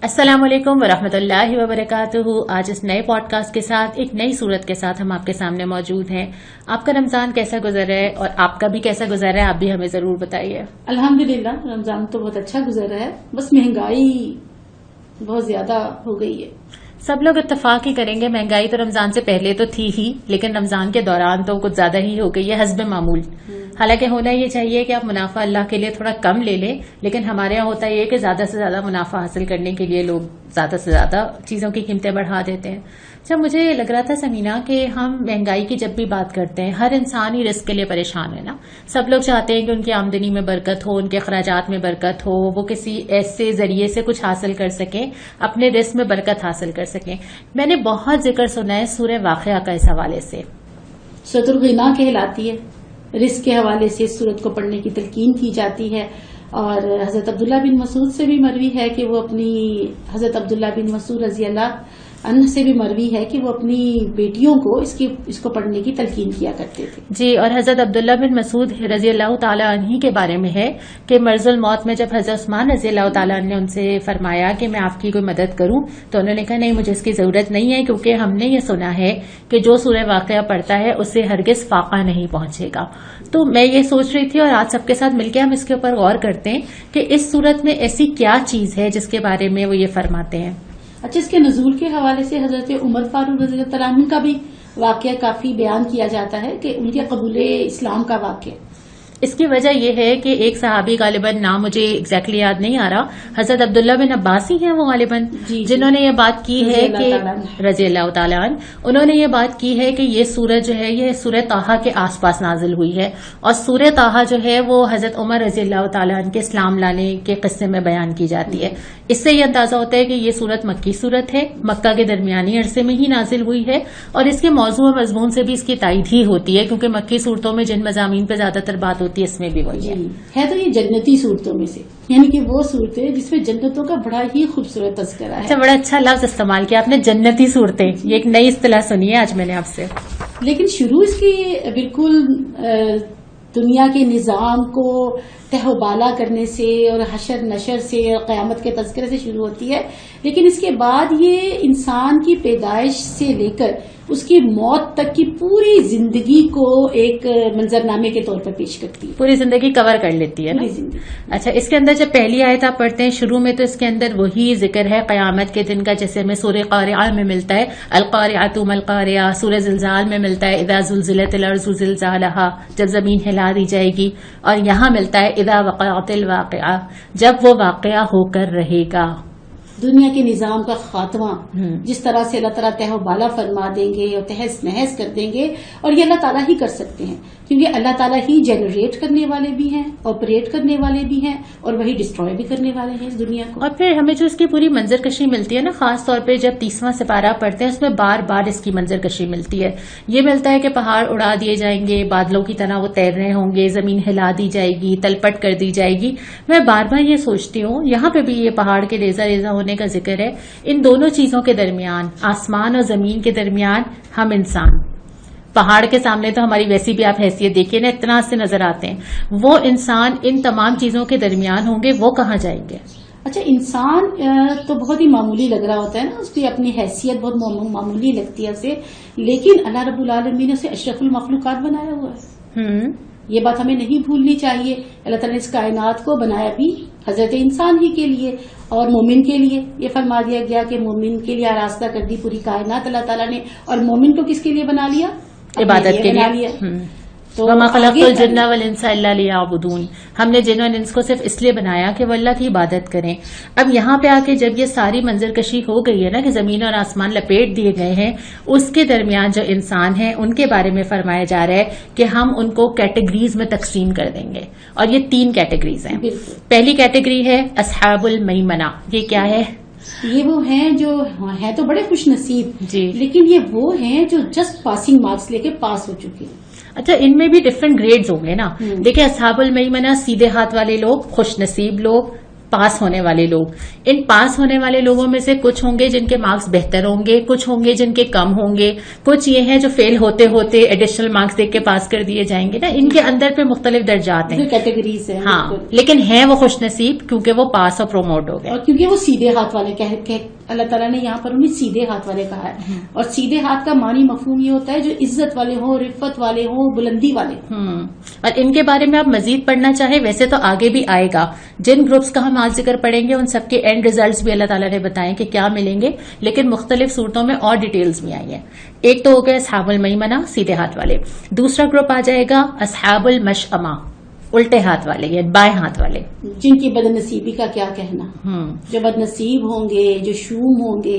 السلام علیکم ورحمۃ اللہ وبرکاتہ. آج اس نئے پوڈ کاسٹ کے ساتھ ایک نئی صورت کے ساتھ ہم آپ کے سامنے موجود ہیں. آپ کا رمضان کیسا گزر رہا ہے اور آپ کا بھی کیسا گزر رہا ہے، آپ بھی ہمیں ضرور بتائیے. الحمدللہ رمضان تو بہت اچھا گزر رہا ہے، بس مہنگائی بہت زیادہ ہو گئی ہے. سب لوگ اتفاق ہی کریں گے، مہنگائی تو رمضان سے پہلے تو تھی ہی، لیکن رمضان کے دوران تو کچھ زیادہ ہی ہو گئی ہے حسب معمول. حالانکہ ہونا یہ چاہیے کہ آپ منافع اللہ کے لیے تھوڑا کم لے لیں، لیکن ہمارے یہاں ہوتا یہ کہ زیادہ سے زیادہ منافع حاصل کرنے کے لیے لوگ زیادہ سے زیادہ چیزوں کی قیمتیں بڑھا دیتے ہیں. جب مجھے لگ رہا تھا سمینا کہ ہم مہنگائی کی جب بھی بات کرتے ہیں، ہر انسان ہی رزق کے لیے پریشان ہے نا. سب لوگ چاہتے ہیں کہ ان کی آمدنی میں برکت ہو، ان کے اخراجات میں برکت ہو، وہ کسی ایسے ذریعے سے کچھ حاصل کر سکیں، اپنے رزق میں برکت حاصل کر سکیں. میں نے بہت ذکر سنا ہے سورہ واقعہ کا اس حوالے سے. سورۃ الغنا کہلاتی ہے، رزق کے حوالے سے اس سورت کو پڑھنے کی تلقین کی جاتی ہے. اور حضرت عبداللہ بن مسعود سے بھی مروی ہے کہ وہ اپنی حضرت عبداللہ بن مسعود رضی اللہ عنہ سے بھی مروی ہے کہ وہ اپنی بیٹیوں کو اس کو پڑھنے کی تلقین کیا کرتے تھے. جی، اور حضرت عبداللہ بن مسعود رضی اللہ تعالیٰ عنہ کے بارے میں ہے کہ مرض الموت میں جب حضرت عثمان رضی اللہ تعالیٰ عنہ نے ان سے فرمایا کہ میں آپ کی کوئی مدد کروں، تو انہوں نے کہا نہیں، مجھے اس کی ضرورت نہیں ہے، کیونکہ ہم نے یہ سنا ہے کہ جو سورہ واقعہ پڑھتا ہے اس سے ہرگز فاقہ نہیں پہنچے گا. تو میں یہ سوچ رہی تھی اور آج سب کے ساتھ مل کے ہم اس کے اوپر غور کرتے ہیں کہ اس صورت میں ایسی کیا چیز ہے جس کے بارے میں وہ یہ فرماتے ہیں. اچھا، اس کے نزول کے حوالے سے حضرت عمر فاروق رضی اللہ تعالیٰ عنہ کا بھی واقعہ کافی بیان کیا جاتا ہے کہ ان کے قبول اسلام کا واقعہ. اس کی وجہ یہ ہے کہ ایک صحابی غالباً نام مجھے ایگزیکٹلی یاد نہیں آ رہا، حضرت عبداللہ بن عباس ہی ہیں وہ غالباً، جنہوں نے یہ بات کی ہے کہ رضی اللہ تعالیٰ عنہ، انہوں نے یہ بات کی ہے کہ یہ سورت جو ہے یہ سورہ طٰہٰ کے آس پاس نازل ہوئی ہے، اور سورہ طٰہٰ جو ہے وہ حضرت عمر رضی اللہ تعالیٰ عنہ کے اسلام لانے کے قصے میں بیان کی جاتی ہے. اس سے یہ اندازہ ہوتا ہے کہ یہ سورت مکی سورت ہے، مکہ کے درمیانی عرصے میں ہی نازل ہوئی ہے، اور اس کے موضوع و مضمون سے بھی اس کی تائید ہی ہوتی ہے، کیونکہ مکی صورتوں میں جن مضامین پہ زیادہ تر بات ہوتی ہے اس میں بھی وہی ہے. تو یہ جنتی صورتوں میں سے، یعنی کہ وہ صورتیں جس میں جنتوں کا بڑا ہی خوبصورت تذکرہ ہے. اچھا، بڑا اچھا لفظ استعمال کیا آپ نے، جنتی صورتیں. یہ ایک نئی اصطلاح سنی ہے آج میں نے آپ سے. لیکن شروع اس کی بالکل دنیا کے نظام کو تہ و بالا کرنے سے اور حشر نشر سے اور قیامت کے تذکرے سے شروع ہوتی ہے، لیکن اس کے بعد یہ انسان کی پیدائش سے لے کر اس کی موت تک کی پوری زندگی کو ایک منظرنامے کے طور پر پیش کرتی ہے. پوری زندگی کور کر لیتی ہے نا. اچھا، اس کے اندر جب پہلی آیت آپ پڑھتے ہیں شروع میں، تو اس کے اندر وہی ذکر ہے قیامت کے دن کا، جیسے ہمیں سورہ قارعہ میں ملتا ہے القارعۃ ما القارعہ، سورہ زلزال میں ملتا ہے اذا زلزلت الارض زلزالہا، جب زمین ہلا دی جائے گی، اور یہاں ملتا ہے اذا وقعت الواقعہ، جب وہ واقعہ ہو کر رہے گا. دنیا کے نظام کا خاتمہ جس طرح سے اللہ تعالیٰ تہ و بالا فرما دیں گے اور تہس نہس کر دیں گے، اور یہ اللہ تعالیٰ ہی کر سکتے ہیں، کیونکہ اللہ تعالیٰ ہی جنریٹ کرنے والے بھی ہیں، آپریٹ کرنے والے بھی ہیں، اور وہی ڈسٹروائے بھی کرنے والے ہیں اس دنیا کو. اور پھر ہمیں جو اس کی پوری منظر کشی ملتی ہے نا، خاص طور پہ جب 30واں سپارہ پڑھتے ہیں، اس میں بار بار اس کی منظر کشی ملتی ہے. یہ ملتا ہے کہ پہاڑ اڑا دیے جائیں گے، بادلوں کی طرح وہ تیر رہے ہوں گے، زمین ہلا دی جائے گی، تلپٹ کر دی جائے گی. میں بار بار یہ سوچتی ہوں، یہاں پہ بھی یہ پہاڑ کے ریزہ ریزہ ہونے کا ذکر ہے. ان دونوں چیزوں کے درمیان، آسمان اور زمین کے درمیان ہم انسان، پہاڑ کے سامنے تو ہماری ویسی بھی آپ حیثیت دیکھیے نا، اتنا سے نظر آتے ہیں. وہ انسان ان تمام چیزوں کے درمیان ہوں گے، وہ کہاں جائیں گے؟ اچھا، انسان تو بہت ہی معمولی لگ رہا ہوتا ہے نا، اس کی اپنی حیثیت بہت معمولی لگتی ہے اسے، لیکن اللہ رب العالمین نے اسے اشرف المخلوقات بنایا ہوا ہے. یہ بات ہمیں نہیں بھولنی چاہیے. اللہ تعالیٰ نے اس کائنات کو بنایا بھی حضرت انسان ہی کے لیے اور مومن کے لیے. یہ فرما دیا گیا کہ مومن کے لیے آراستہ کر دی پوری کائنات اللہ تعالیٰ نے، اور مومن کو کس کے لیے بنا لیا؟ عبادت کے لیے. وما خلقت الجن والانس الا لیعبدون، ہم نے جن اور انس کو صرف اس لیے بنایا کہ وہ اللہ کی عبادت کریں. اب یہاں پہ آ کے جب یہ ساری منظر کشی ہو گئی ہے نا کہ زمین اور آسمان لپیٹ دیے گئے ہیں، اس کے درمیان جو انسان ہیں ان کے بارے میں فرمایا جا رہا ہے کہ ہم ان کو کیٹیگریز میں تقسیم کر دیں گے، اور یہ 3 کیٹیگریز ہیں. پہلی کیٹیگری ہے اصحاب المیمنہ. یہ کیا ہے؟ یہ وہ ہیں جو ہیں تو بڑے خوش نصیب جی، لیکن یہ وہ ہیں جو جسٹ پاسنگ مارکس لے کے پاس ہو چکے ہیں. اچھا، ان میں بھی ڈفرینٹ گریڈز ہوں گے نا. دیکھیں، اصحاب المیمنہ سیدھے ہاتھ والے لوگ، خوش نصیب لوگ، پاس ہونے والے لوگ. ان پاس ہونے والے لوگوں میں سے کچھ ہوں گے جن کے مارکس بہتر ہوں گے, کچھ ہوں گے جن کے کم ہوں گے, کچھ یہ ہیں جو فیل ہوتے ہوتے ایڈیشنل مارکس دیکھ کے پاس کر دیے جائیں گے نا. ان کے اندر پہ مختلف درجات ہیں, کیٹیگریز ہیں. ہاں, لیکن ہیں وہ خوش نصیب کیونکہ وہ پاس اور پروموٹ ہو گئے, اور کیونکہ وہ سیدھے ہاتھ والے اللہ تعالیٰ نے یہاں پر انہیں سیدھے ہاتھ والے کہا ہے. اور سیدھے ہاتھ کا معنی مفہوم یہ ہوتا ہے جو عزت والے ہوں, رفت والے ہوں, بلندی والے ہوں. اور ان کے بارے میں آپ مزید پڑھنا چاہیں ویسے تو آگے بھی آئے گا, جن گروپس کا ہم آج ذکر پڑھیں گے ان سب کے اینڈ ریزلٹس بھی اللہ تعالیٰ نے بتائے کہ کیا ملیں گے, لیکن مختلف صورتوں میں اور ڈیٹیلز بھی آئی ہیں. ایک تو ہو گیا اصحاب المیمنہ, سیدھے ہاتھ والے. دوسرا گروپ آ جائے گا اصحاب المشأمہ, الٹے ہاتھ والے یا بائیں ہاتھ والے, جن کی بد نصیبی کا کیا کہنا. جو بد نصیب ہوں گے, جو شوم ہوں گے,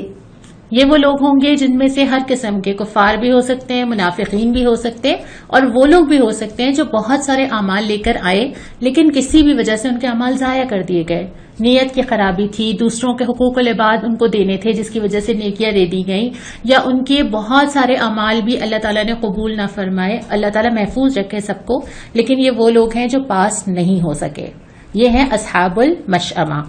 یہ وہ لوگ ہوں گے جن میں سے ہر قسم کے کفار بھی ہو سکتے ہیں, منافقین بھی ہو سکتے ہیں, اور وہ لوگ بھی ہو سکتے ہیں جو بہت سارے اعمال لے کر آئے لیکن کسی بھی وجہ سے ان کے اعمال ضائع کر دیے گئے. نیت کی خرابی تھی, دوسروں کے حقوق العباد ان کو دینے تھے جس کی وجہ سے نیکیاں دے دی گئیں, یا ان کے بہت سارے اعمال بھی اللہ تعالیٰ نے قبول نہ فرمائے. اللہ تعالیٰ محفوظ رکھے سب کو, لیکن یہ وہ لوگ ہیں جو پاس نہیں ہو سکے. یہ ہیں اصحاب المشأمہ.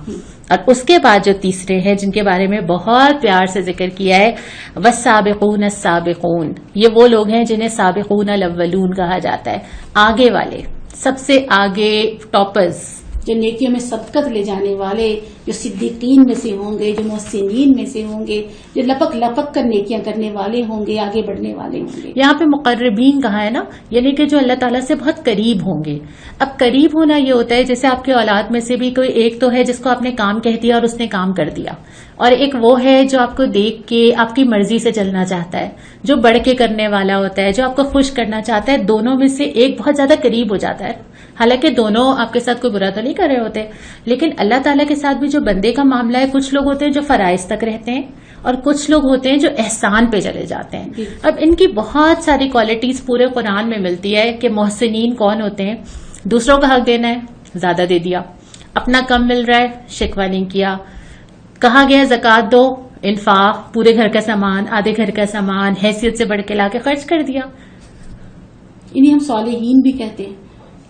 اور اس کے بعد جو تیسرے ہیں جن کے بارے میں بہت پیار سے ذکر کیا ہے, والسابقون السابقون, یہ وہ لوگ ہیں جنہیں سابقون الاولون کہا جاتا ہے, آگے والے, سب سے آگے, ٹاپرز, جو نیکیوں میں سبقت لے جانے والے, جو صدیقین میں سے ہوں گے, جو محسنین میں سے ہوں گے, جو لپک لپک کر نیکیاں کرنے والے ہوں گے, آگے بڑھنے والے ہوں گے. یہاں پہ مقربین کہا ہے نا, یعنی کہ جو اللہ تعالیٰ سے بہت قریب ہوں گے. اب قریب ہونا یہ ہوتا ہے جیسے آپ کے اولاد میں سے بھی کوئی ایک تو ہے جس کو آپ نے کام کہہ دیا اور اس نے کام کر دیا, اور ایک وہ ہے جو آپ کو دیکھ کے آپ کی مرضی سے چلنا چاہتا ہے, جو بڑھ کے کرنے والا ہوتا ہے, جو آپ کو خوش کرنا چاہتا ہے. دونوں میں سے ایک بہت زیادہ قریب ہو جاتا ہے, حالانکہ دونوں آپ کے ساتھ کوئی برا تو نہیں کر رہے ہوتے, لیکن اللہ تعالیٰ کے ساتھ بھی جو بندے کا معاملہ ہے, کچھ لوگ ہوتے ہیں جو فرائض تک رہتے ہیں اور کچھ لوگ ہوتے ہیں جو احسان پہ چلے جاتے ہیں. اب ان کی بہت ساری کوالٹیز پورے قرآن میں ملتی ہے کہ محسنین کون ہوتے ہیں. دوسروں کا حق دینا ہے, زیادہ دے دیا. اپنا کم مل رہا ہے, شکوہ نہیں کیا. کہا گیا زکوٰۃ دو, انفاق, پورے گھر کا سامان, آدھے گھر کا سامان حیثیت سے بڑھ کے لا کے خرچ کر دیا. انہیں ہم صالحین بھی کہتے ہیں,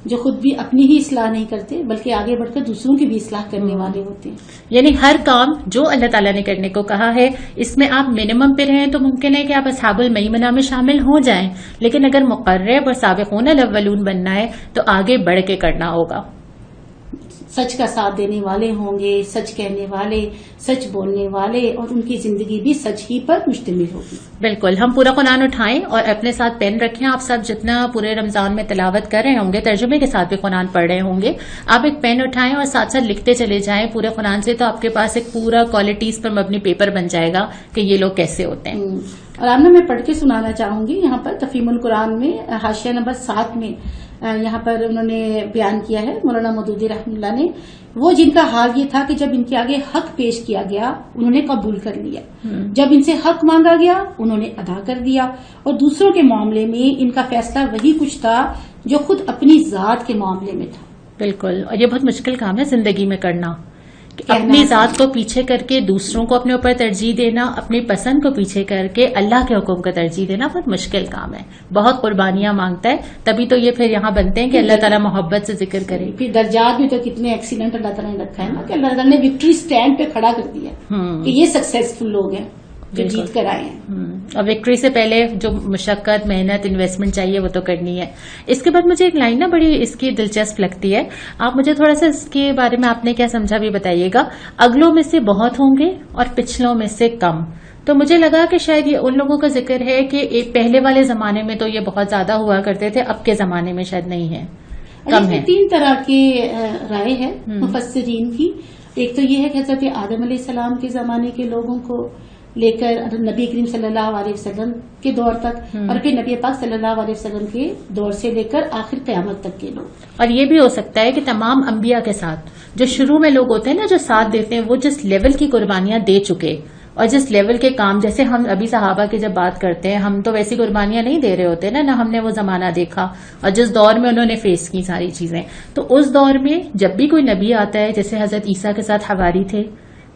جو خود بھی اپنی ہی اصلاح نہیں کرتے بلکہ آگے بڑھ کر دوسروں کی بھی اصلاح کرنے والے ہوتے ہیں. یعنی ہر کام جو اللہ تعالیٰ نے کرنے کو کہا ہے اس میں آپ منیمم پہ رہیں تو ممکن ہے کہ آپ اصحاب المیمنہ میں شامل ہو جائیں, لیکن اگر مقرب اور سابقون الاولون بننا ہے تو آگے بڑھ کے کرنا ہوگا. سچ کا ساتھ دینے والے ہوں گے, سچ کہنے والے, سچ بولنے والے, اور ان کی زندگی بھی سچ ہی پر مشتمل ہوگی. بالکل. ہم پورا قرآن اٹھائیں اور اپنے ساتھ پین رکھیں. آپ سب جتنا پورے رمضان میں تلاوت کر رہے ہوں گے, ترجمے کے ساتھ بھی قرآن پڑھ رہے ہوں گے, آپ ایک پین اٹھائیں اور ساتھ ساتھ لکھتے چلے جائیں پورے قرآن سے, تو آپ کے پاس ایک پورا کوالٹیز پر مبنی پیپر بن جائے گا کہ یہ لوگ کیسے ہوتے ہیں. اور آمنہ میں پڑھ کے سنانا چاہوں گی یہاں پر تفہیم القرآن میں حاشیہ نمبر 7 میں یہاں پر انہوں نے بیان کیا ہے مولانا مودودی رحمہ اللہ نے, وہ جن کا حال یہ تھا کہ جب ان کے آگے حق پیش کیا گیا انہوں نے قبول کر لیا, جب ان سے حق مانگا گیا انہوں نے ادا کر دیا, اور دوسروں کے معاملے میں ان کا فیصلہ وہی کچھ تھا جو خود اپنی ذات کے معاملے میں تھا. بالکل. اور یہ بہت مشکل کام ہے زندگی میں کرنا, اپنی ذات کو پیچھے کر کے دوسروں کو اپنے اوپر ترجیح دینا, اپنی پسند کو پیچھے کر کے اللہ کے حکم کو ترجیح دینا بہت مشکل کام ہے, بہت قربانیاں مانگتا ہے. تبھی تو یہ پھر یہاں بنتے ہیں کہ اللہ تعالیٰ محبت سے ذکر کرے. پھر درجات بھی تو کتنے ایکسیلنٹ اللہ تعالیٰ نے رکھا ہے نا, کہ اللہ تعالیٰ نے وکٹری سٹینڈ پہ کھڑا کر دیا کہ یہ سکسیسفل لوگ ہیں جو جیت کر آئے ہیں. اور وکٹری سے پہلے جو مشقت, محنت, انویسٹمنٹ چاہیے وہ تو کرنی ہے. اس کے بعد مجھے ایک لائن نا بڑی اس کی دلچسپ لگتی ہے, آپ مجھے تھوڑا سا اس کے بارے میں آپ نے کیا سمجھا بھی بتائیے گا. اگلوں میں سے بہت ہوں گے اور پچھلوں میں سے کم. تو مجھے لگا کہ شاید یہ ان لوگوں کا ذکر ہے کہ پہلے والے زمانے میں تو یہ بہت زیادہ ہوا کرتے تھے, اب کے زمانے میں شاید نہیں ہے, کم ہے. 3 طرح کی رائے ہے مفسرین کی. ایک تو یہ ہے کہ حضرت آدم علیہ السلام کے زمانے کے لوگوں کو لے کر نبی کریم صلی اللہ علیہ وسلم کے دور تک, اور پھر نبی پاک صلی اللہ علیہ وسلم کے دور سے لے کر آخر قیامت تک کے لوگ. اور یہ بھی ہو سکتا ہے کہ تمام انبیاء کے ساتھ جو شروع میں لوگ ہوتے ہیں نا, جو ساتھ دیتے ہیں, وہ جس لیول کی قربانیاں دے چکے اور جس لیول کے کام, جیسے ہم ابھی صحابہ کی جب بات کرتے ہیں ہم تو ویسی قربانیاں نہیں دے رہے ہوتے نا ہم نے وہ زمانہ دیکھا اور جس دور میں انہوں نے فیس کی ساری چیزیں, تو اس دور میں جب بھی کوئی نبی آتا ہے, جیسے حضرت عیسیٰ کے ساتھ حواری تھے,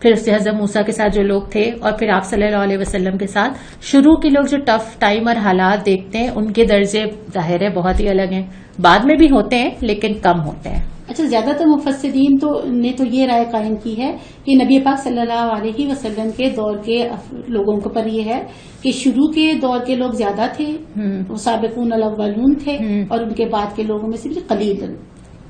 پھر اس سے حضرت موسیٰ کے ساتھ جو لوگ تھے, اور پھر آپ صلی اللہ علیہ وسلم کے ساتھ شروع کے لوگ جو ٹف ٹائم اور حالات دیکھتے ہیں ان کے درجے ظاہر ہے بہت ہی الگ ہیں. بعد میں بھی ہوتے ہیں لیکن کم ہوتے ہیں. اچھا، زیادہ تر مفسرین نے تو یہ رائے قائم کی ہے کہ نبی پاک صلی اللہ علیہ وسلم کے دور کے لوگوں کے پر یہ ہے کہ شروع کے دور کے لوگ زیادہ تھے، وہ سابقون الاولون تھے، اور ان کے بعد کے لوگوں میں سے بھی قلیل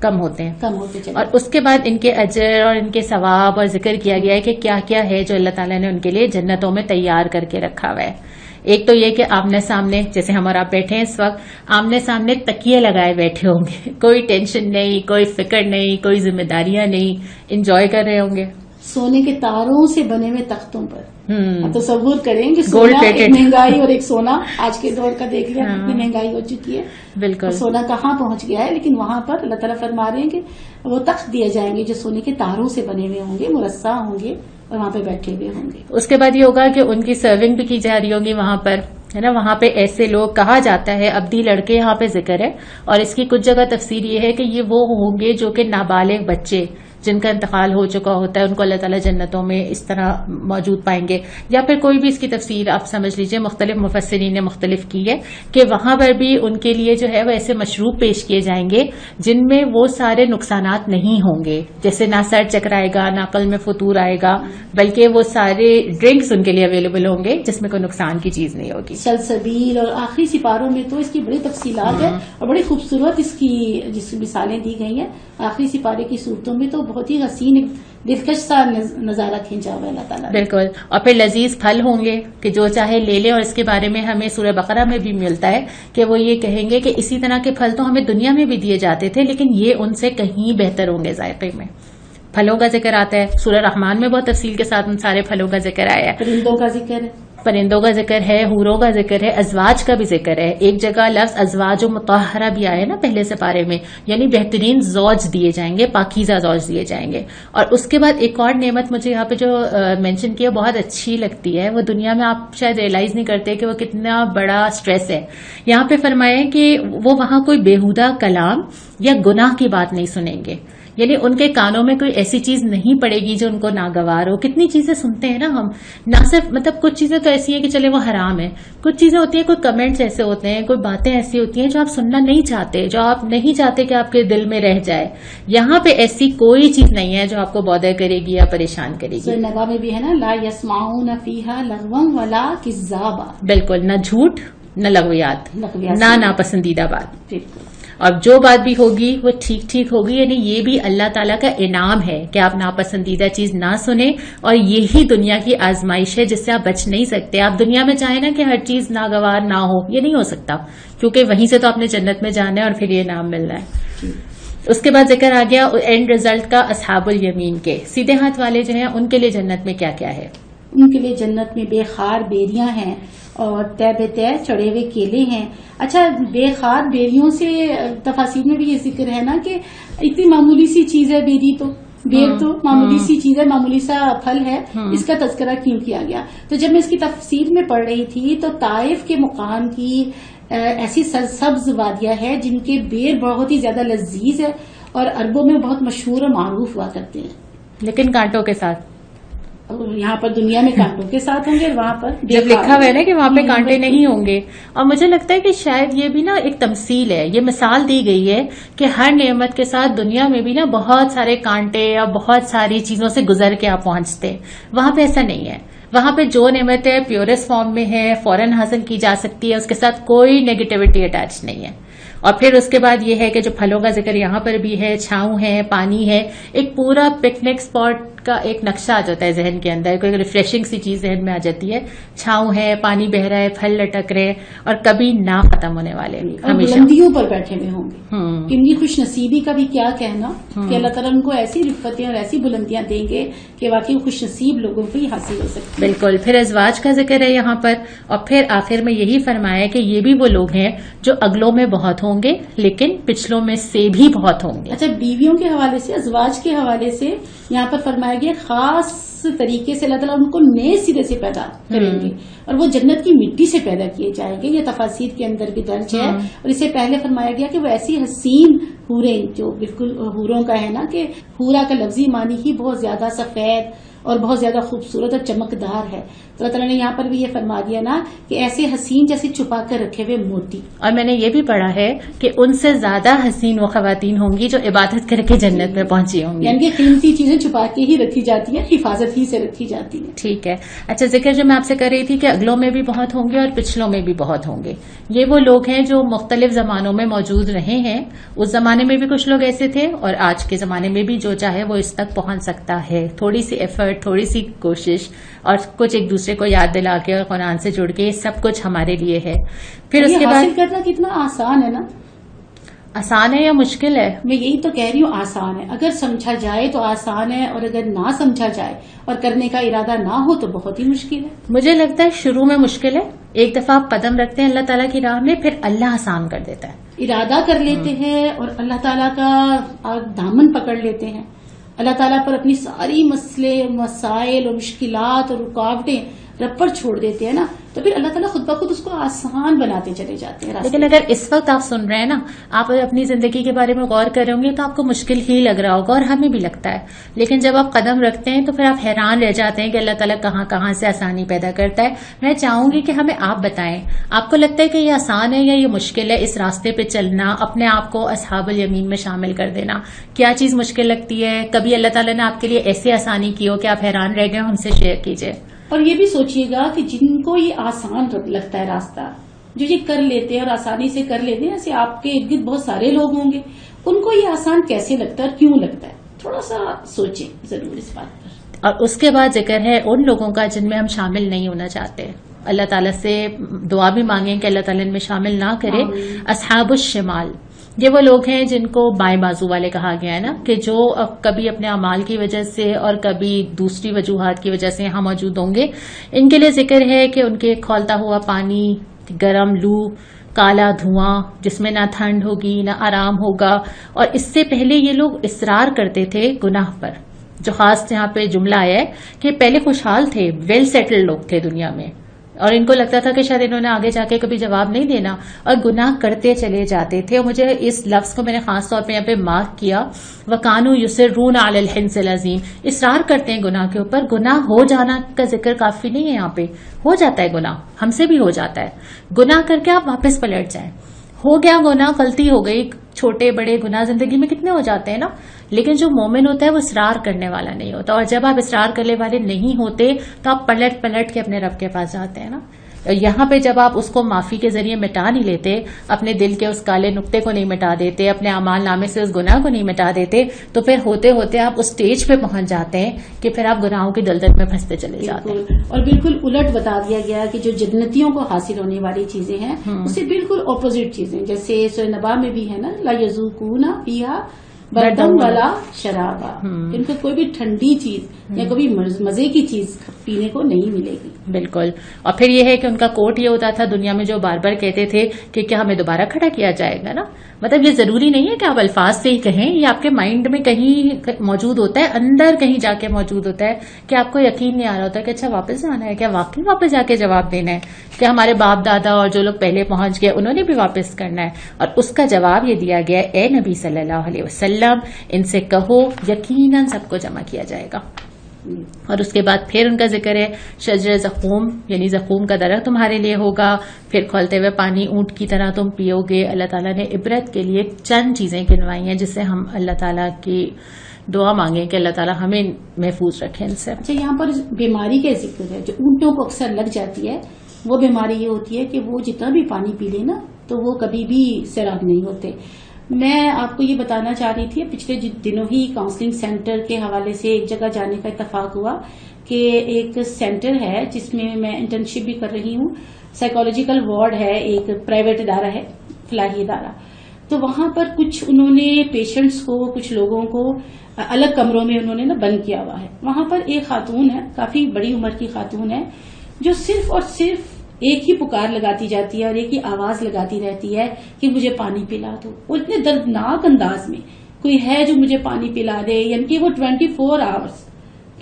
کم ہوتے چلے، اور اس کے بعد ان کے اجر اور ان کے ثواب اور ذکر کیا گیا ہے کہ کیا کیا ہے جو اللہ تعالیٰ نے ان کے لیے جنتوں میں تیار کر کے رکھا ہوا ہے. ایک تو یہ کہ آمنے سامنے، جیسے ہم اور آپ بیٹھے ہیں اس وقت، آمنے سامنے تکیے لگائے بیٹھے ہوں گے، کوئی ٹینشن نہیں، کوئی فکر نہیں، کوئی ذمہ داریاں نہیں، انجوائے کر رہے ہوں گے. سونے کے تاروں سے بنے ہوئے تختوں پر. تصور کریں کہ سونا ایک مہنگائی، اور ایک سونا آج کے دور کا دیکھ لیا کتنی مہنگائی ہو چکی ہے. بالکل سونا کہاں پہنچ گیا ہے، لیکن وہاں پر اللہ تعالیٰ فرما رہے ہیں کہ وہ تخت دیے جائیں گے جو سونے کے تاروں سے بنے ہوئے ہوں گے، مرصع ہوں گے، اور وہاں پہ بیٹھے ہوئے ہوں گے. اس کے بعد یہ ہوگا کہ ان کی سرونگ بھی کی جا رہی ہوگی وہاں پر، ہے نا. وہاں پہ ایسے لوگ، کہا جاتا ہے عبدی لڑکے یہاں پہ ذکر ہے، اور اس کی کچھ جگہ تفسیر یہ ہے کہ یہ وہ ہوں گے جو کہ نابالغ بچے جن کا انتقال ہو چکا ہوتا ہے، ان کو اللہ تعالیٰ جنتوں میں اس طرح موجود پائیں گے. یا پھر کوئی بھی اس کی تفسیر آپ سمجھ لیجئے، مختلف مفسرین نے مختلف کی ہے کہ وہاں پر بھی ان کے لیے جو ہے وہ ایسے مشروب پیش کیے جائیں گے جن میں وہ سارے نقصانات نہیں ہوں گے، جیسے نہ سر چکرائے گا، نہ عقل میں فطور آئے گا، بلکہ وہ سارے ڈرنکس ان کے لیے اویلیبل ہوں گے جس میں کوئی نقصان کی چیز نہیں ہوگی. سلسبیل اور آخری سپاروں میں تو اس کی بڑی تفصیلات ہے، اور بڑی خوبصورت اس کی جس مثالیں دی گئی ہیں. آخری سپارے کی صورتوں میں تو بہت ہی حسین، دلکش سا نظارہ کھینچا ہوا ہے اللہ تعالیٰ. بالکل. اور پھر لذیذ پھل ہوں گے کہ جو چاہے لے لے، اور اس کے بارے میں ہمیں سورہ بقرہ میں بھی ملتا ہے کہ وہ یہ کہیں گے کہ اسی طرح کے پھل تو ہمیں دنیا میں بھی دیے جاتے تھے، لیکن یہ ان سے کہیں بہتر ہوں گے ذائقے میں. پھلوں کا ذکر آتا ہے سورہ رحمان میں، بہت تفصیل کے ساتھ ان سارے پھلوں کا ذکر آیا ہے. پرندوں کا ذکر ہے، پرندوں کا ذکر ہے، حوروں کا ذکر ہے، ازواج کا بھی ذکر ہے. ایک جگہ لفظ ازواج و مطہرہ بھی آیا ہے نا پہلے سپارے میں، یعنی بہترین زوج دیے جائیں گے، پاکیزہ زوج دیے جائیں گے. اور اس کے بعد ایک اور نعمت مجھے یہاں پہ جو مینشن کیا بہت اچھی لگتی ہے، وہ دنیا میں آپ شاید ریئلائز نہیں کرتے کہ وہ کتنا بڑا سٹریس ہے. یہاں پہ فرمایا کہ وہ وہاں کوئی بیہودہ کلام یا گناہ کی بات نہیں سنیں گے، یعنی ان کے کانوں میں کوئی ایسی چیز نہیں پڑے گی جو ان کو ناگوار ہو. کتنی چیزیں سنتے ہیں نا ہم، نہ صرف مطلب کچھ چیزیں تو ایسی ہیں کہ چلے وہ حرام ہے، کچھ چیزیں ہوتی ہیں، کوئی کمنٹس ایسے ہوتے ہیں، کوئی باتیں ایسی ہوتی ہیں جو آپ سننا نہیں چاہتے، جو آپ نہیں چاہتے کہ آپ کے دل میں رہ جائے. یہاں پہ ایسی کوئی چیز نہیں ہے جو آپ کو بودر کرے گی یا پریشان کرے گی. نبا میں بھی ہے نا، لا یسمعون فیہا لغوا ولا کذابا. بالکل، نہ جھوٹ نہ لغویات، نہ ناپسندیدہ بات. بالکل. اور جو بات بھی ہوگی وہ ٹھیک ٹھیک ہوگی. یعنی یہ بھی اللہ تعالیٰ کا انعام ہے کہ آپ ناپسندیدہ چیز نہ سنیں، اور یہی دنیا کی آزمائش ہے جس سے آپ بچ نہیں سکتے. آپ دنیا میں چاہیں نا کہ ہر چیز ناگوار نہ ہو، یہ نہیں ہو سکتا، کیونکہ وہیں سے تو آپ نے جنت میں جانا ہے اور پھر یہ انعام مل رہا ہے. اس کے بعد ذکر آ گیا اینڈ رزلٹ کا اصحاب الیمین کے. سیدھے ہاتھ والے جو ہیں ان کے لیے جنت میں کیا کیا ہے؟ ان کے لیے جنت میں بے خار بیریاں ہیں اور تہ بے تہ چڑھے ہوئے کیلے ہیں. اچھا، بے خار بیریوں سے تفاسیر میں بھی یہ ذکر ہے نا کہ اتنی معمولی سی چیز ہے بیری، تو بیر تو معمولی سی چیز ہے، معمولی سا پھل ہے، اس کا تذکرہ کیوں کیا گیا؟ تو جب میں اس کی تفسیر میں پڑھ رہی تھی تو طائف کے مقام کی ایسی سرسبز وادیاں ہیں جن کے بیر بہت ہی زیادہ لذیذ ہے اور عربوں میں بہت مشہور اور معروف ہوا کرتے ہیں، لیکن کانٹوں کے ساتھ. یہاں پر دنیا میں کانٹوں کے ساتھ ہوں گے، وہاں پر جب لکھا ہوا ہے نا کہ وہاں پہ کانٹے نہیں ہوں گے. اور مجھے لگتا ہے کہ شاید یہ بھی نا ایک تمثیل ہے، یہ مثال دی گئی ہے کہ ہر نعمت کے ساتھ دنیا میں بھی نا بہت سارے کانٹے یا بہت ساری چیزوں سے گزر کے آپ پہنچتے. وہاں پہ ایسا نہیں ہے. وہاں پہ جو نعمتیں پیورسٹ فارم میں ہے، فوراً حاصل کی جا سکتی ہے، اس کے ساتھ کوئی نیگیٹیوٹی اٹیچ نہیں ہے. اور پھر اس کے بعد یہ ہے کہ جو پھلوں کا ذکر یہاں پر بھی ہے، چھاؤں ہے، پانی ہے، ایک پورا پکنک اسپاٹ کا ایک نقشہ آ جاتا ہے ذہن کے اندر، کوئی ریفریشنگ سی چیز ذہن میں آ جاتی ہے. چھاؤں ہے، پانی بہ رہا ہے، پھل لٹک رہے، اور کبھی نہ ختم ہونے والے، ہمیشہ بلندیوں پر بیٹھے ہوئے ہوں گے. ان کی خوش نصیبی کا بھی کیا کہنا کہ اللہ تعالیٰ ان کو ایسی رفتیں اور ایسی بلندیاں دیں گے کہ واقعی خوش نصیب لوگوں کو ہی حاصل ہو سکتی ہے. بالکل. پھر ازواج کا ذکر ہے یہاں پر، اور پھر آخر میں یہی فرمایا کہ یہ بھی وہ لوگ ہیں جو اگلوں میں بہت ہوں گے لیکن پچھلوں میں سے بھی بہت ہوں گے. اچھا، بیویوں کے حوالے سے، ازواج کے حوالے سے یہاں پر فرمایا گیا خاص طریقے سے اللہ تعالیٰ ان کو نئے سرے سے پیدا کریں گے اور وہ جنت کی مٹی سے پیدا کیے جائیں گے. یہ تفاسیر کے اندر بھی درج ہے. اور اسے پہلے فرمایا گیا کہ وہ ایسی حسین حوریں، جو بالکل حوروں کا ہے نا کہ حورا کا لفظی معنی ہی بہت زیادہ سفید اور بہت زیادہ خوبصورت اور چمکدار ہے. تو اللہ تعالیٰ نے یہاں پر بھی یہ فرما دیا نا کہ ایسے حسین جیسے چھپا کر رکھے ہوئے موتی. اور میں نے یہ بھی پڑھا ہے کہ ان سے زیادہ حسین وہ خواتین ہوں گی جو عبادت کر کے جنت میں پہنچی ہوں گی. یعنی کہ قیمتی چیزیں چھپا کے ہی رکھی جاتی ہیں, حفاظت ہی سے رکھی جاتی ہیں. ٹھیک ہے. اچھا, ذکر جو میں آپ سے کر رہی تھی کہ اگلوں میں بھی بہت ہوں گے اور پچھلوں میں بھی بہت ہوں گے. یہ وہ لوگ ہیں جو مختلف زمانوں میں موجود رہے ہیں. اس زمانے میں بھی کچھ لوگ ایسے تھے اور آج کے زمانے میں بھی جو چاہے وہ اس تک پہنچ سکتا ہے. تھوڑی سی ایفرٹ, تھوڑی سی کوشش اور کچھ ایک دوسرے کو یاد دلا کے اور قرآن سے جڑ کے, یہ سب کچھ ہمارے لیے ہے. پھر اس کے بعد حاصل کرنا کتنا آسان ہے نا. آسان ہے یا مشکل ہے؟ میں یہی تو کہہ رہی ہوں, آسان ہے. اگر سمجھا جائے تو آسان ہے, اور اگر نہ سمجھا جائے اور کرنے کا ارادہ نہ ہو تو بہت ہی مشکل ہے. مجھے لگتا ہے شروع میں مشکل ہے. ایک دفعہ آپ قدم رکھتے ہیں اللہ تعالیٰ کی راہ میں, پھر اللہ آسان کر دیتا ہے. ارادہ کر لیتے ہیں اور اللہ تعالیٰ کا دامن پکڑ لیتے ہیں. اللہ تعالیٰ پر اپنی ساری مسائل اور مشکلات اور رکاوٹیں رب پر چھوڑ دیتے ہیں نا, تو پھر اللہ تعالیٰ خود بخود اس کو آسان بناتے چلے جاتے ہیں. لیکن اگر اس وقت آپ سن رہے ہیں نا, آپ اپنی زندگی کے بارے میں غور کر رہے ہوں گے تو آپ کو مشکل ہی لگ رہا ہوگا, اور ہمیں بھی لگتا ہے. لیکن جب آپ قدم رکھتے ہیں تو پھر آپ حیران رہ جاتے ہیں کہ اللہ تعالیٰ کہاں کہاں سے آسانی پیدا کرتا ہے. میں چاہوں گی کہ ہمیں آپ بتائیں, آپ کو لگتا ہے کہ یہ آسان ہے یا یہ مشکل ہے اس راستے پہ چلنا, اپنے آپ کو اصحاب الیمین میں شامل کر دینا؟ کیا چیز مشکل لگتی ہے؟ کبھی اللہ تعالیٰ نے آپ کے لیے ایسی آسانی کی ہو کہ آپ حیران رہ گئے, ہم سے شیئر کیجیے. اور یہ بھی سوچئے گا کہ جن کو یہ آسان لگتا ہے راستہ, جو یہ کر لیتے ہیں اور آسانی سے کر لیتے ہیں, ایسے آپ کے ارد گرد بہت سارے لوگ ہوں گے, ان کو یہ آسان کیسے لگتا ہے اور کیوں لگتا ہے؟ تھوڑا سا سوچیں ضرور اس بات پر. اور اس کے بعد ذکر ہے ان لوگوں کا جن میں ہم شامل نہیں ہونا چاہتے. اللہ تعالیٰ سے دعا بھی مانگیں کہ اللہ تعالیٰ ان میں شامل نہ کرے. اصحاب الشمال, یہ وہ لوگ ہیں جن کو بائیں بازو والے کہا گیا ہے نا, کہ جو کبھی اپنے اعمال کی وجہ سے اور کبھی دوسری وجوہات کی وجہ سے یہاں موجود ہوں گے. ان کے لیے ذکر ہے کہ ان کے کھولتا ہوا پانی, گرم لو, کالا دھواں جس میں نہ ٹھنڈ ہوگی نہ آرام ہوگا. اور اس سے پہلے یہ لوگ اصرار کرتے تھے گناہ پر. جو خاص یہاں پہ جملہ آیا ہے کہ پہلے خوشحال تھے, ویل سیٹلڈ لوگ تھے دنیا میں, اور ان کو لگتا تھا کہ شاید انہوں نے آگے جا کے کبھی جواب نہیں دینا, اور گناہ کرتے چلے جاتے تھے. اور مجھے اس لفظ کو میں نے خاص طور پہ یہاں پہ مارک کیا, وَكَانُوا يُصِرُّونَ عَلَى الْحِنثِ الْعَظِيمِ. اصرار کرتے ہیں گناہ کے اوپر. گناہ ہو جانا کا ذکر کافی نہیں ہے یہاں پہ, ہو جاتا ہے گناہ, ہم سے بھی ہو جاتا ہے. گناہ کر کے آپ واپس پلٹ جائیں. ہو گیا گناہ, غلطی ہو گئی, چھوٹے بڑے گناہ زندگی میں کتنے ہو جاتے ہیں نا. لیکن جو مومن ہوتا ہے وہ اصرار کرنے والا نہیں ہوتا, اور جب آپ اصرار کرنے والے نہیں ہوتے تو آپ پلٹ پلٹ کے اپنے رب کے پاس جاتے ہیں نا. یہاں پہ جب آپ اس کو معافی کے ذریعے مٹا نہیں لیتے, اپنے دل کے اس کالے نقطے کو نہیں مٹا دیتے, اپنے اعمال نامے سے اس گناہ کو نہیں مٹا دیتے, تو پھر ہوتے ہوتے آپ اس سٹیج پہ پہنچ جاتے ہیں کہ پھر آپ گناہوں کی دلدل میں پھنستے چلے جاتے ہیں. اور بالکل الٹ بتا دیا گیا کہ جو جنتیوں کو حاصل ہونے والی چیزیں ہیں اس سے بالکل اپوزٹ چیزیں, جیسے سورہ نبا میں بھی ہے نا, لا یذوقون فیہا بردن والا شرابا, ان کو کوئی بھی ٹھنڈی چیز یا کوئی مزے کی چیز پینے کو نہیں ملے گی. بالکل. اور پھر یہ ہے کہ ان کا کوٹ یہ ہوتا تھا دنیا میں, جو بار بار کہتے تھے کہ کیا ہمیں دوبارہ کھڑا کیا جائے گا نا. مطلب یہ ضروری نہیں ہے کہ آپ الفاظ سے ہی کہیں, یہ آپ کے مائنڈ میں کہیں موجود ہوتا ہے, اندر کہیں جا کے موجود ہوتا ہے, کہ آپ کو یقین نہیں آ رہا ہوتا کہ اچھا واپس جانا ہے, کیا واقعی واپس جا کے جواب دینا ہے, کہ ہمارے باپ دادا اور جو لوگ پہلے پہنچ گئے انہوں نے بھی واپس کرنا ہے. اور اس کا جواب یہ دیا گیا, اے نبی صلی اللہ علیہ وسلم ان سے کہو یقیناً سب کو جمع کیا جائے گا. اور اس کے بعد پھر ان کا ذکر ہے شجر زقوم, یعنی زقوم کا درخت تمہارے لیے ہوگا, پھر کھولتے ہوئے پانی اونٹ کی طرح تم پیو گے. اللہ تعالیٰ نے عبرت کے لیے چند چیزیں گنوائی ہیں جس سے ہم اللہ تعالیٰ کی دعا مانگیں کہ اللہ تعالیٰ ہمیں محفوظ رکھیں ان سے. اچھا, یہاں پر بیماری کا ذکر ہے جو اونٹوں کو اکثر لگ جاتی ہے. وہ بیماری یہ ہوتی ہے کہ وہ جتنا بھی پانی پی لے نا تو وہ کبھی بھی سیراب نہیں ہوتے. میں آپ کو یہ بتانا چاہ رہی تھی, پچھلے دنوں ہی کاؤنسلنگ سینٹر کے حوالے سے ایک جگہ جانے کا اتفاق ہوا کہ ایک سینٹر ہے جس میں میں انٹرنشپ بھی کر رہی ہوں, سائیکالوجیکل وارڈ ہے, ایک پرائیویٹ ادارہ ہے, فلاحی ادارہ. تو وہاں پر کچھ انہوں نے پیشنٹس کو, کچھ لوگوں کو الگ کمروں میں انہوں نے نا بند کیا ہوا ہے. وہاں پر ایک خاتون ہے, کافی بڑی عمر کی خاتون ہے, جو صرف اور صرف ایک ہی پکار لگاتی جاتی ہے اور ایک ہی آواز لگاتی رہتی ہے کہ مجھے پانی پلا دو. وہ اتنے دردناک انداز میں کوئی ہے جو مجھے پانی پلا دے, یعنی کہ وہ 24 آورس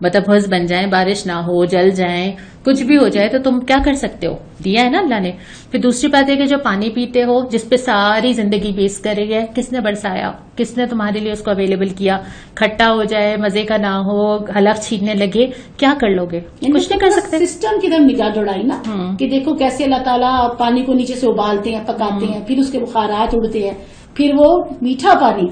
متبھس بن جائیں، بارش نہ ہو، جل جائیں، کچھ بھی ہو جائے تو تم کیا کر سکتے ہو؟ دیا ہے نا اللہ نے. پھر دوسری بات ہے کہ جو پانی پیتے ہو جس پہ ساری زندگی بیس کرے گی، کس نے برسایا؟ کس نے تمہارے لیے اس کو اویلیبل کیا؟ کھٹا ہو جائے، مزے کا نہ ہو، حلق چھیننے لگے، کیا کر لو گے؟ کچھ نہیں کر سکتے. سسٹم کی طرف نگاہ دوڑائی نا کہ دیکھو کیسے اللہ تعالیٰ پانی کو نیچے سے ابالتے ہیں، پکاتے ہیں، پھر اس کے بخارات اڑتے ہیں، پھر وہ میٹھا پانی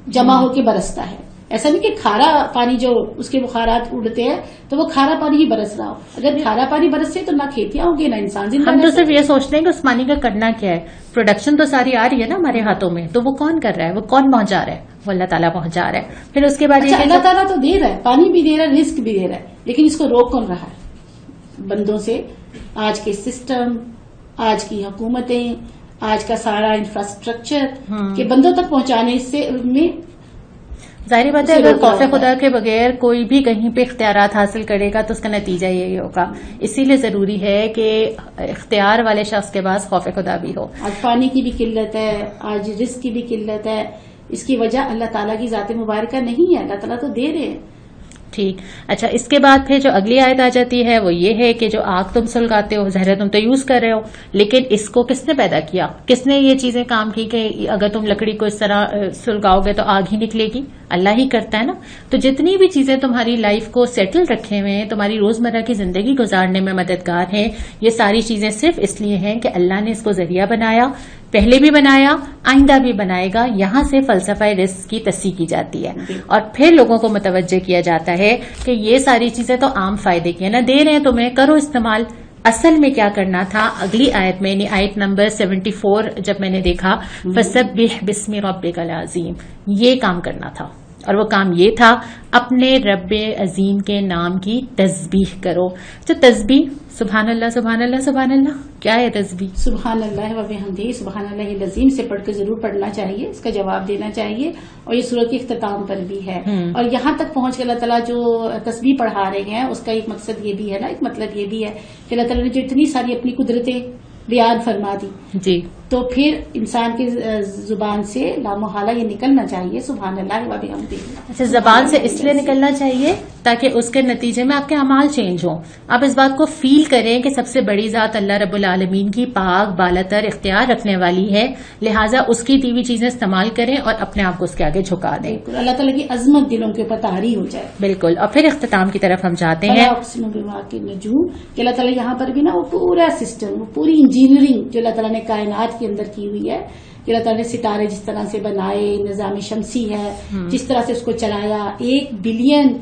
جمع ہو کے برستا ہے. ایسا نہیں کہ کھارا پانی جو اس کے بخارات اڑتے ہیں تو وہ کھارا پانی ہی برس رہا ہو. اگر کھارا پانی برسے تو نہ کھیتیاں ہوں گی نہ انسان زندہ. ہم تو صرف یہ سوچتے ہیں کہ اس پانی کا کرنا کیا ہے. پروڈکشن تو ساری آ رہی ہے نا ہمارے ہاتھوں میں، تو وہ کون کر رہا ہے؟ وہ کون پہنچا رہا ہے؟ وہ اللہ تعالیٰ پہنچا رہا ہے. پھر اس کے بعد اللہ تعالیٰ تو دے رہا ہے، پانی بھی دے رہا ہے، رزق بھی دے رہا ہے، لیکن اس کو روک کون رہا ہے؟ بندوں سے. آج کے سسٹم، آج کی حکومتیں، آج کا سارا انفراسٹرکچر کہ بندوں تک پہنچانے سے میں ظاہری بات ہے اگر خوف خدا کے بغیر کوئی بھی کہیں پہ اختیارات حاصل کرے گا تو اس کا نتیجہ یہی ہوگا. اسی لیے ضروری ہے کہ اختیار والے شخص کے پاس خوف خدا بھی ہو. آج پانی کی بھی قلت ہے، آج رزق کی بھی قلت ہے. اس کی وجہ اللہ تعالیٰ کی ذات مبارکہ نہیں ہے، اللہ تعالیٰ تو دے رہے ہیں. ٹھیک. اچھا، اس کے بعد پھر جو اگلی آیت آ جاتی ہے وہ یہ ہے کہ جو آگ تم سلگاتے ہو، ظاہر تم تو یوز کر رہے ہو، لیکن اس کو کس نے پیدا کیا؟ کس نے یہ چیزیں کام کی کہ اگر تم لکڑی کو اس طرح سلگاؤ گے تو آگ ہی نکلے گی؟ اللہ ہی کرتا ہے نا. تو جتنی بھی چیزیں تمہاری لائف کو سیٹل رکھے ہوئے ہیں، تمہاری روزمرہ کی زندگی گزارنے میں مددگار ہیں، یہ ساری چیزیں صرف اس لیے ہیں کہ اللہ نے اس کو ذریعہ بنایا، پہلے بھی بنایا، آئندہ بھی بنائے گا. یہاں سے فلسفہ رزق کی تصحیح کی جاتی ہے اور پھر لوگوں کو متوجہ کیا جاتا ہے کہ یہ ساری چیزیں تو عام فائدے کی ہیں نا، دے رہے ہیں تمہیں، کرو استعمال. اصل میں کیا کرنا تھا؟ اگلی آیت میں، آیت نمبر 74 جب میں نے دیکھا فسبح بسم ربک العظیم، یہ کام کرنا تھا. اور وہ کام یہ تھا اپنے رب عظیم کے نام کی تسبیح کرو. تو تسبیح، سبحان اللہ سبحان اللہ سبحان اللہ، کیا ہے تسبیح؟ سبحان اللہ و بحمدہ سبحان اللہ العظیم سے پڑھ کے ضرور پڑھنا چاہیے، اس کا جواب دینا چاہیے. اور یہ سورۃ کے اختتام پر بھی ہے. اور یہاں تک پہنچ کے اللہ تعالیٰ جو تسبیح پڑھا رہے ہیں اس کا ایک مقصد یہ بھی ہے نا، ایک مطلب یہ بھی ہے کہ اللہ تعالیٰ نے جو اتنی ساری اپنی قدرتیں بیان فرما دی جی، تو پھر انسان کی زبان سے لامحالہ یہ نکلنا چاہیے سبحان اللہ و بحمدہ. اچھا، زبان سے اس لیے نکلنا چاہیے تاکہ اس کے نتیجے میں آپ کے اعمال چینج ہوں. آپ اس بات کو فیل کریں کہ سب سے بڑی ذات اللہ رب العالمین کی پاک بالاتر اختیار رکھنے والی ہے، لہٰذا اس کی دی ہوئی چیزیں استعمال کریں اور اپنے آپ کو اس کے آگے جھکا دیں. اللہ تعالیٰ کی عظمت دلوں کے اوپر طاری ہو جائے. بالکل. اور پھر اختتام کی طرف ہم جاتے ہیں. نجوم کہ اللہ تعالیٰ یہاں پر بھی نا وہ پورا سسٹم، وہ پوری انجینئرنگ جو اللہ تعالیٰ نے کائنات کے اندر کی ہوئی ہے کہ اللہ تعالیٰ نے ستارے جس طرح سے بنائے، نظام شمسی ہے جس طرح سے اس کو چلایا، 1 بلین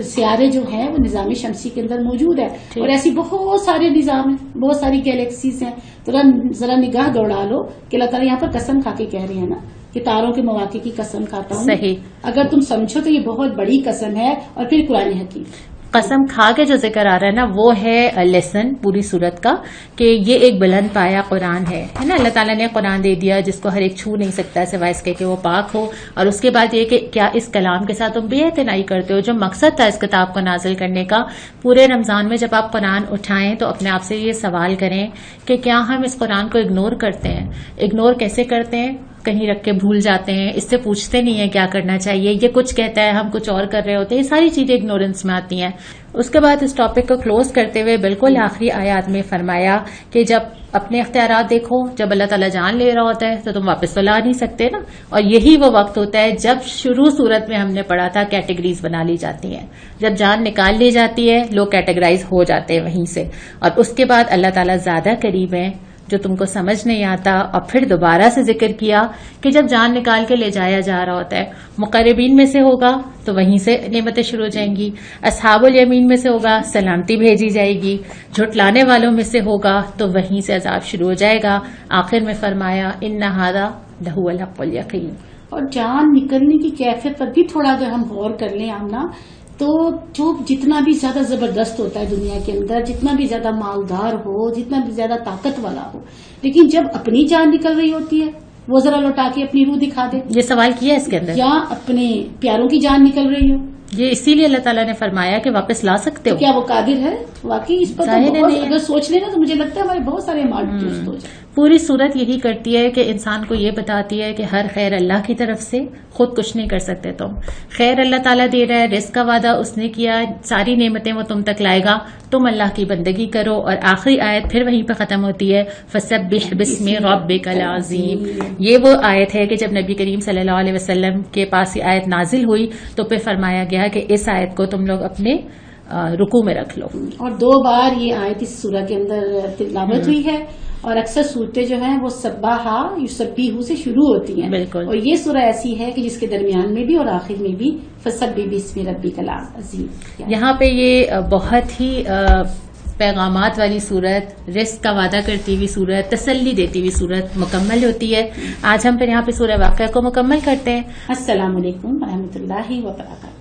سیارے جو ہیں وہ نظام شمسی کے اندر موجود ہے. اور ایسی بہت سارے نظام ہیں، بہت ساری گیلیکسیز ہیں. تو ذرا نگاہ دوڑا لو کہ اللہ تعالیٰ یہاں پر قسم کھا کے کہہ رہے ہیں نا کہ تاروں کے مواقع کی قسم کھاتا ہوں. صحیح. اگر تم سمجھو تو یہ بہت بڑی قسم ہے. اور پھر قرآن حکیم قسم کھا کے جو ذکر آ رہا ہے نا وہ ہے لیسن پوری صورت کا کہ یہ ایک بلند پایا قرآن ہے نا. اللہ تعالیٰ نے قرآن دے دیا جس کو ہر ایک چھو نہیں سکتا سوائے اس کے کہ وہ پاک ہو. اور اس کے بعد یہ کہ کیا اس کلام کے ساتھ تم بے اعتنائی کرتے ہو؟ جو مقصد تھا اس کتاب کو نازل کرنے کا، پورے رمضان میں جب آپ قرآن اٹھائیں تو اپنے آپ سے یہ سوال کریں کہ کیا ہم اس قرآن کو اگنور کرتے ہیں؟ اگنور کیسے کرتے ہیں؟ کہیں رکھ کے بھول جاتے ہیں، اس سے پوچھتے نہیں ہیں کیا کرنا چاہیے، یہ کچھ کہتا ہے ہم کچھ اور کر رہے ہوتے ہیں. یہ ساری چیزیں اگنورنس میں آتی ہیں. اس کے بعد اس ٹاپک کو کلوز کرتے ہوئے بالکل آخری آیات میں فرمایا کہ جب اپنے اختیارات دیکھو، جب اللہ تعالیٰ جان لے رہا ہوتا ہے تو تم واپس تو لا نہیں سکتے نا. اور یہی وہ وقت ہوتا ہے جب شروع صورت میں ہم نے پڑھا تھا کیٹیگریز بنا لی جاتی ہیں. جب جان نکال لی جاتی ہے لوگ کیٹیگرائز ہو جاتے ہیں وہیں سے. اور اس کے بعد اللہ تعالیٰ زیادہ قریب ہیں جو تم کو سمجھ نہیں آتا. اور پھر دوبارہ سے ذکر کیا کہ جب جان نکال کے لے جایا جا رہا ہوتا ہے، مقربین میں سے ہوگا تو وہیں سے نعمتیں شروع ہو جائیں گی، اصحاب الیمین میں سے ہوگا سلامتی بھیجی جائے گی، جھٹلانے والوں میں سے ہوگا تو وہیں سے عذاب شروع ہو جائے گا. آخر میں فرمایا ان ھذا لہو الحق الیقین. اور جان نکلنے کی کیفیت پر بھی تھوڑا اگر ہم غور کر لیں آمنہ، تو جو جتنا بھی زیادہ زبردست ہوتا ہے دنیا کے اندر، جتنا بھی زیادہ مالدار ہو، جتنا بھی زیادہ طاقت والا ہو، لیکن جب اپنی جان نکل رہی ہوتی ہے وہ ذرا لوٹا کے اپنی روح دکھا دے. یہ سوال کیا اس کے اندر، یا اپنے پیاروں کی جان نکل رہی ہو، یہ اسی لیے اللہ تعالیٰ نے فرمایا کہ واپس لا سکتے ہو. کیا وہ قادر ہے؟ واقعی اس پر اگر سوچ لینا تو مجھے لگتا ہے ہمارے بہت سارے درست ہو جائیں. پوری صورت یہی کرتی ہے کہ انسان کو یہ بتاتی ہے کہ ہر خیر اللہ کی طرف سے، خود کچھ نہیں کر سکتے تم. خیر اللہ تعالیٰ دے رہا ہے، رزق کا وعدہ اس نے کیا، ساری نعمتیں وہ تم تک لائے گا، تم اللہ کی بندگی کرو. اور آخری آیت پھر وہیں پہ ختم ہوتی ہے فسبح باسم ربک العظیم. یہ وہ آیت ہے کہ جب نبی کریم صلی اللہ علیہ وسلم کے پاس یہ آیت نازل ہوئی تو پھر فرمایا گیا کہ اس آیت کو تم لوگ اپنے رکوع میں رکھ لو. اور 2 بار یہ آیت اس سورہ کے اندر تلاوت ہوئی ہے، اور اکثر صورتیں جو ہیں وہ سبحا یسبحو سے شروع ہوتی ہیں. بالکل. اور یہ سورہ ایسی ہے کہ جس کے درمیان میں بھی اور آخر میں بھی فسبح باسم ربک العظیم. یہاں پہ یہ بہت ہی پیغامات والی صورت، رزق کا وعدہ کرتی ہوئی صورت، تسلی دیتی ہوئی صورت مکمل ہوتی ہے. آج ہم پھر یہاں پہ سورہ واقعہ کو مکمل کرتے ہیں. السلام علیکم ورحمۃ اللہ وبرکاتہ.